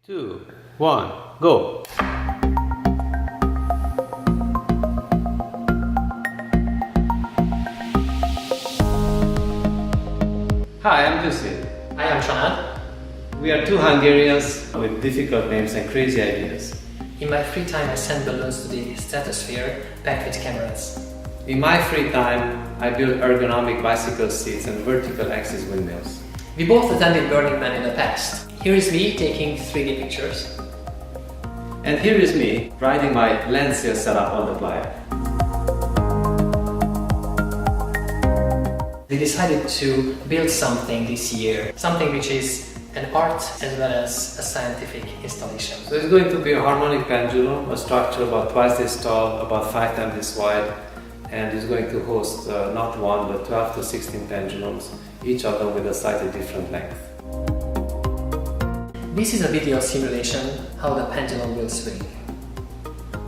2, 1, go! Hi, I'm Lucy. Hi, I'm Shahad. We are two Hungarians with difficult names and crazy ideas. In my free time, I send balloons to the stratosphere packed with cameras. In my free time, I build ergonomic bicycle seats and vertical axis windmills. We both attended Burning Man in the past. Here is me taking 3D pictures. And here is me riding my Lancia setup on the playa. We decided to build something this year, something which is an art as well as a scientific installation. So it's going to be a harmonic pendulum, a structure about twice this tall, about 5 times this wide, and it's going to host not one but 12 to 16 pendulums, each of them with a slightly different length. This is a video simulation how the pendulum will swing.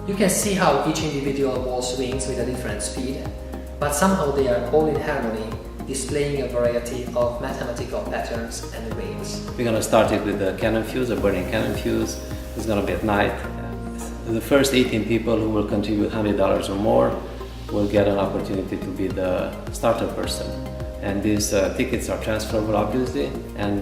You can see how each individual ball swings with a different speed, but somehow they are all in harmony, displaying a variety of mathematical patterns and waves. We're going to start it with a cannon fuse, a burning cannon fuse. It's going to be at night. The first 18 people who will contribute $100 or more will get an opportunity to be the starter person. And these tickets are transferable, obviously. And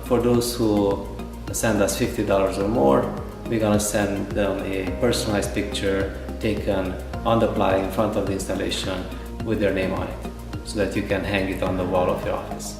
for those who send us $50 or more, we're going to send them a personalized picture taken on the playa in front of the installation with their name on it, so that you can hang it on the wall of your office.